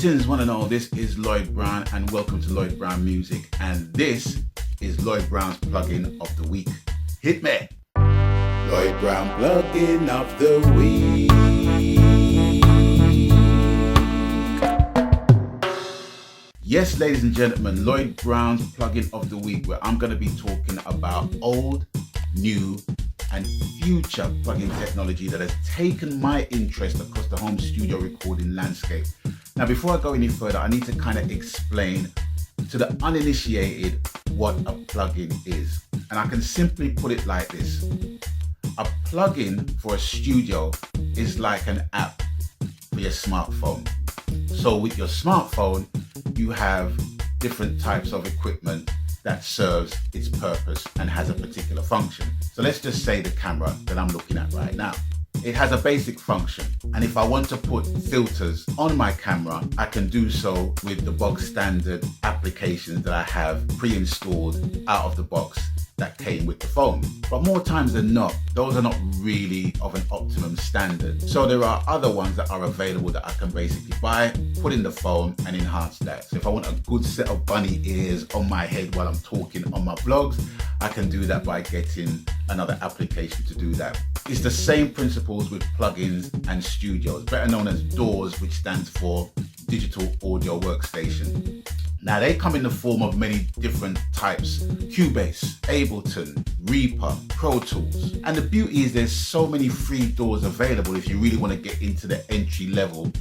Greetings one and all, this is Lloyd Brown and welcome to Lloyd Brown Music, and this is Lloyd Brown's plugin of the week. Hit me! Lloyd Brown plugin of the week. Yes, ladies and gentlemen, Lloyd Brown's plugin of the week, where I'm going to be talking about old, new and future plugin technology that has taken my interest across the home studio recording landscape. Now, before I go any further, I need to kind of explain to the uninitiated what a plugin is. And I can simply put it like this. A plugin for a studio is like an app for your smartphone. So with your smartphone, you have different types of equipment that serves its purpose and has a particular function. So let's just say the camera that I'm looking at right now. It has a basic function, and if I want to put filters on my camera, I can do so with the bog standard applications that I have pre-installed out of the box that came with the phone. But more times than not, those are not really of an optimum standard. So there are other ones that are available that I can basically buy, put in the phone and enhance that. So if I want a good set of bunny ears on my head while I'm talking on my blogs, I can do that by getting another application to do that. It's the same principles with plugins and studios, better known as DAWs, which stands for Digital Audio Workstation. Now, they come in the form of many different types: Cubase, Ableton, Reaper, Pro Tools. And the beauty is there's so many free DAWs available if you really want to get into the entry level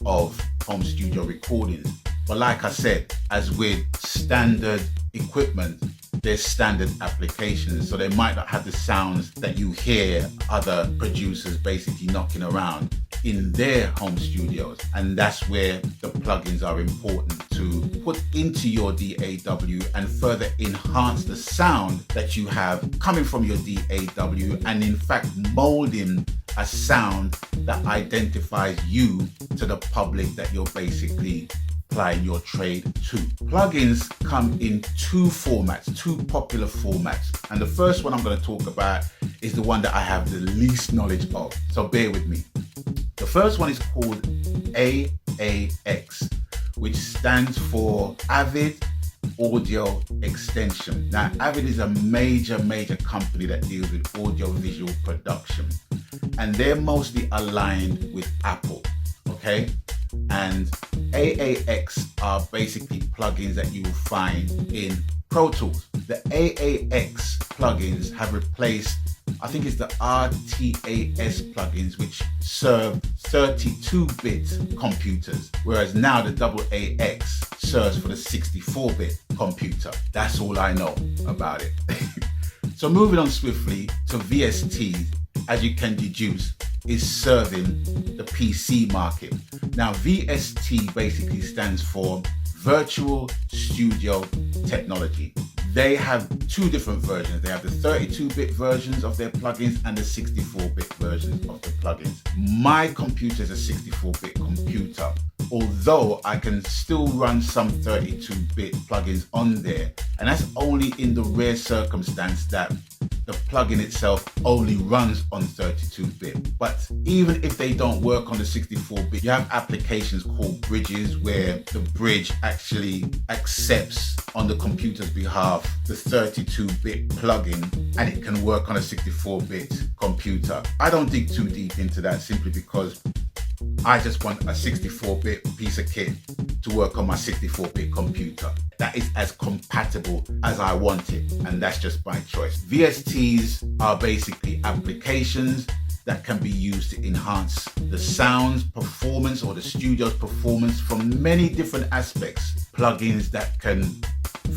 of home studio recordings. But like I said, as with standard equipment, there's standard applications, so they might not have the sounds that you hear other producers basically knocking around in their home studios. And that's where the plugins are important to put into your DAW and further enhance the sound that you have coming from your DAW, and in fact molding a sound that identifies you to the public that you're basically applying your trade to. Plugins come in two popular formats. And the first one I'm going to talk about is the one that I have the least knowledge of. So bear with me. The first one is called AAX, which stands for Avid Audio Extension. Now, Avid is a major company that deals with audio-visual production, and they're mostly aligned with Apple, okay? And AAX are basically plugins that you will find in Pro Tools. The AAX plugins have replaced, I think it's the RTAS plugins, which serve 32-bit computers, whereas now the AAX serves for the 64-bit computer. That's all I know about it. So moving on swiftly to VST, as you can deduce, is serving the PC market. Now, VST basically stands for Virtual Studio Technology. They have two different versions. They have the 32-bit versions of their plugins and the 64-bit versions of the plugins. My computer is a 64-bit computer, although I can still run some 32-bit plugins on there. And that's only in the rare circumstance that the plugin itself only runs on 32-bit. But even if they don't work on the 64-bit, you have applications called bridges, where the bridge actually accepts on the computer's behalf the 32-bit plugin, and it can work on a 64-bit computer. I don't dig too deep into that, simply because I just want a 64-bit piece of kit to work on my 64-bit computer that is as compatible as I want it, and that's just my choice. VSTs are basically applications that can be used to enhance the sound's performance or the studio's performance from many different aspects. Plugins that can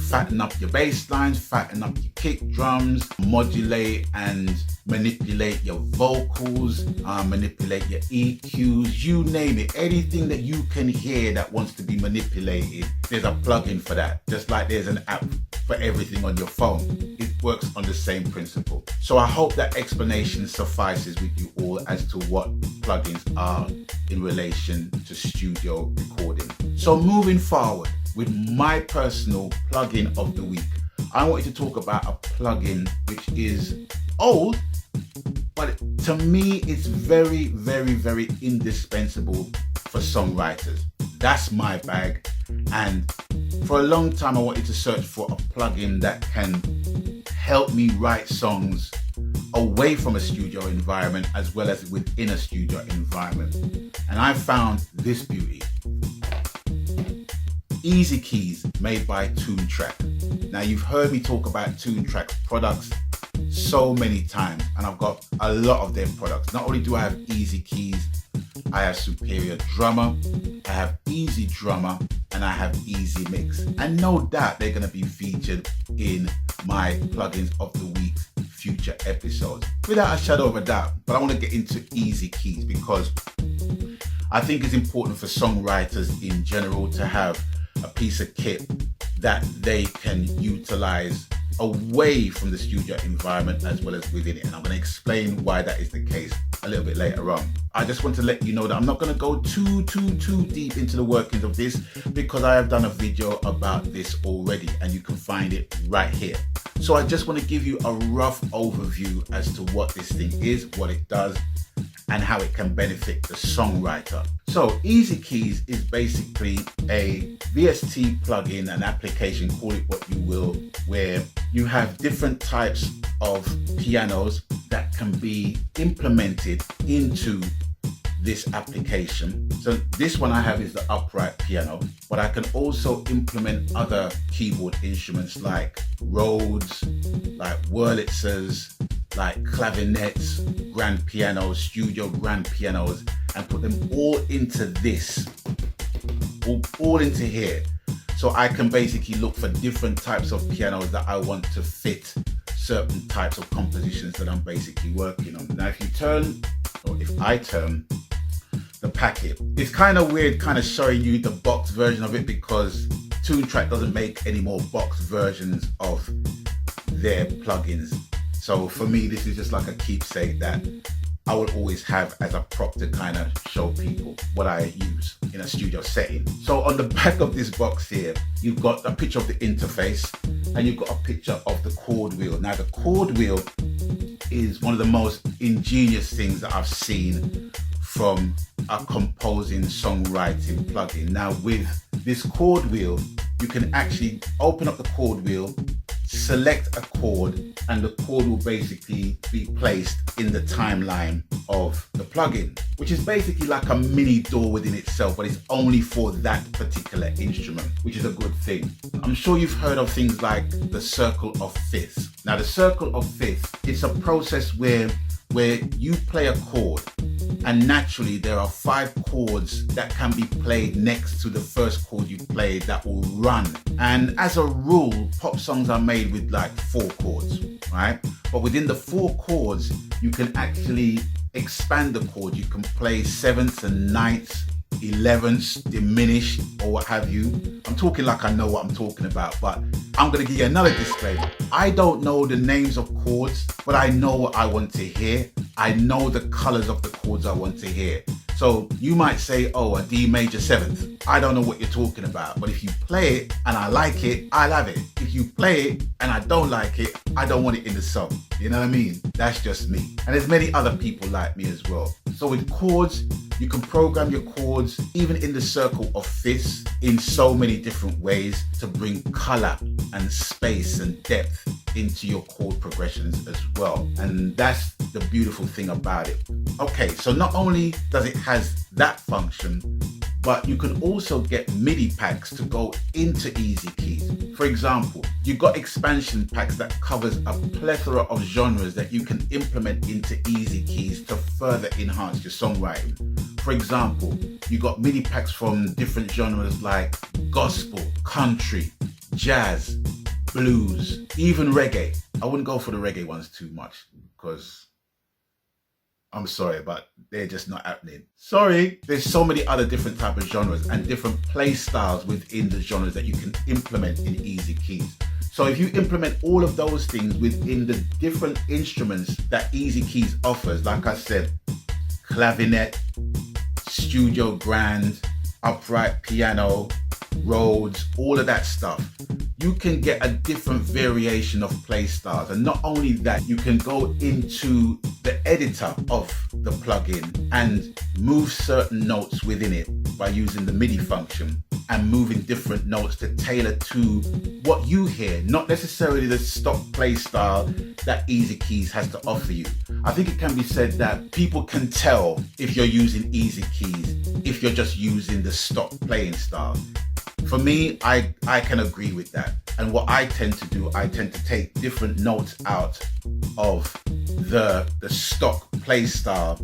fatten up your bass lines, fatten up your kick drums, modulate and manipulate your vocals, manipulate your EQs, you name it. Anything that you can hear that wants to be manipulated, there's a plugin for that. Just like there's an app for everything on your phone. It works on the same principle. So I hope that explanation suffices with you all as to what plugins are in relation to studio recording. So moving forward with my personal plugin of the week, I want you to talk about a plugin which is old, but to me it's very indispensable for songwriters. That's my bag. And for a long time I wanted to search for a plugin that can help me write songs away from a studio environment as well as within a studio environment. And I found this beauty. Easy Keys, made by TOONTRACK'S. Now you've heard me talk about TOONTRACK'S products so many times, and I've got a lot of their products. Not only do I have Easy Keys, I have Superior Drummer, I have Easy Drummer, and I have Easy Mix. And no doubt they're going to be featured in my plugins of the week's future episodes, without a shadow of a doubt. But I want to get into Easy Keys because I think it's important for songwriters in general to have a piece of kit that they can utilize away from the studio environment as well as within it. And I'm going to explain why that is the case a little bit later on. I just want to let you know that I'm not going to go too deep into the workings of this because I have done a video about this already and you can find it right here. So I just want to give you a rough overview as to what this thing is, what it does, and how it can benefit the songwriter. So Easy Keys is basically a VST plugin, an application, call it what you will, where you have different types of pianos that can be implemented into this application. So this one I have is the upright piano, but I can also implement other keyboard instruments like Rhodes, like Wurlitzers, like clavinets, grand pianos, studio grand pianos, and put them all into this, all into here. So I can basically look for different types of pianos that I want to fit certain types of compositions that I'm basically working on. Now if you turn, or if I turn the packet, it's kind of weird kind of showing you the box version of it because TOONTRACK'S doesn't make any more box versions of their plugins. So for me, this is just like a keepsake that I will always have as a prop to kind of show people what I use in a studio setting. So on the back of this box here, you've got a picture of the interface and you've got a picture of the chord wheel. Now the chord wheel is one of the most ingenious things that I've seen from a composing songwriting plugin. Now with this chord wheel, you can actually open up the chord wheel, select a chord, and the chord will basically be placed in the timeline of the plugin, which is basically like a mini door within itself, but it's only for that particular instrument, which is a good thing. I'm sure you've heard of things like the circle of fifths. Now the circle of fifths, it's a process where you play a chord and naturally there are 5 chords that can be played next to the first chord you played that will run. And as a rule, pop songs are made with like 4 chords, right? But within the 4 chords, you can actually expand the chord. You can play 7ths and 9ths, 11ths, diminished, or what have you. I'm talking like I know what I'm talking about, but I'm going to give you another disclaimer. I don't know the names of chords, but I know what I want to hear. I know the colors of the chords I want to hear. So you might say, oh, a D major 7th. I don't know what you're talking about, but if you play it and I like it, I'll have it. If you play it and I don't like it, I don't want it in the song. You know what I mean? That's just me. And there's many other people like me as well. So with chords, you can program your chords, even in the circle of fifths, in so many different ways to bring color and space and depth into your chord progressions as well. And that's the beautiful thing about it. Okay, so not only does it has that function, but you can also get MIDI packs to go into Easy Keys. For example, you've got expansion packs that covers a plethora of genres that you can implement into Easy Keys to further enhance your songwriting. For example, you got MIDI packs from different genres like gospel, country, jazz, blues, even reggae. I wouldn't go for the reggae ones too much because I'm sorry, but they're just not happening. Sorry. There's so many other different type of genres and different play styles within the genres that you can implement in Easy Keys. So if you implement all of those things within the different instruments that Easy Keys offers, like I said, clavinet, studio grand, upright piano, Rhodes, all of that stuff, you can get a different variation of play styles. And not only that, you can go into the editor of the plugin and move certain notes within it by using the MIDI function and moving different notes to tailor to what you hear, not necessarily the stock play style that Easy Keys has to offer you. I think it can be said that people can tell if you're using Easy Keys if you're just using the stock playing style. For me, I can agree with that. And what I tend to do, I tend to take different notes out of the stock play style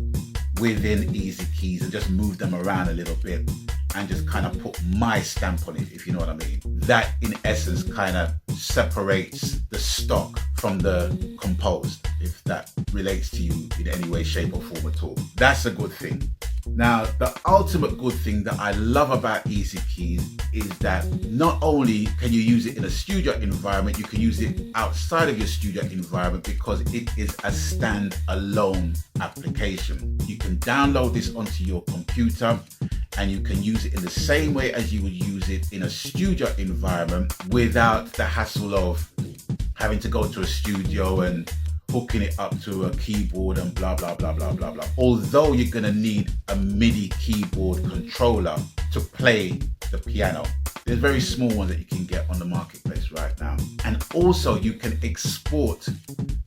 within Easy Keys and just move them around a little bit and just kind of put my stamp on it, if you know what I mean. That in essence kind of separates the stock from the composed, if that relates to you in any way, shape or form at all. That's a good thing. Now, the ultimate good thing that I love about Easy Keys is that not only can you use it in a studio environment, you can use it outside of your studio environment because it is a standalone application. You can download this onto your computer and you can use it in the same way as you would use it in a studio environment without the hassle of having to go to a studio and hooking it up to a keyboard and blah, blah, blah, blah, blah, blah. Although you're gonna need a MIDI keyboard controller to play the piano. There's very small ones that you can get on the marketplace right now. And also you can export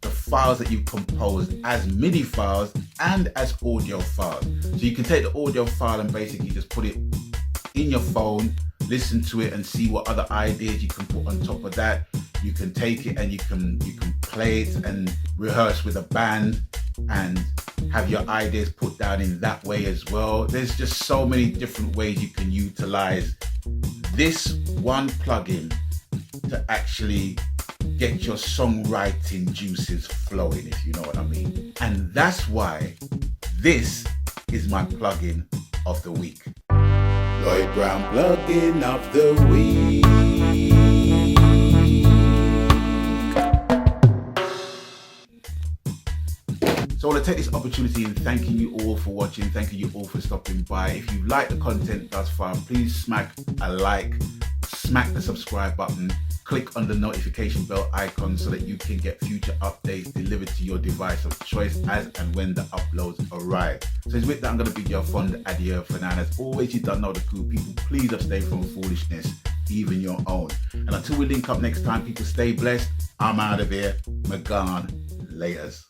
the files that you've composed as MIDI files and as audio files. So you can take the audio file and basically just put it in your phone, listen to it and see what other ideas you can put on top of that. You can take it and you can play it and rehearse with a band and have your ideas put down in that way as well. There's just so many different ways you can utilize this one plugin to actually get your songwriting juices flowing, if you know what I mean. And that's why this is my plugin of the week. Lloyd Brown plugin of the week. So I want to take this opportunity in thanking you all for watching, thanking you all for stopping by. If you like the content thus far, please smack a like, smack the subscribe button, click on the notification bell icon so that you can get future updates delivered to your device of choice as and when the uploads arrive. So it's with that I'm going to bid you a fond adieu for now. And as always, you don't know the coup. People, please abstain from foolishness, even your own. And until we link up next time, people stay blessed. I'm out of here. Magan. Laters.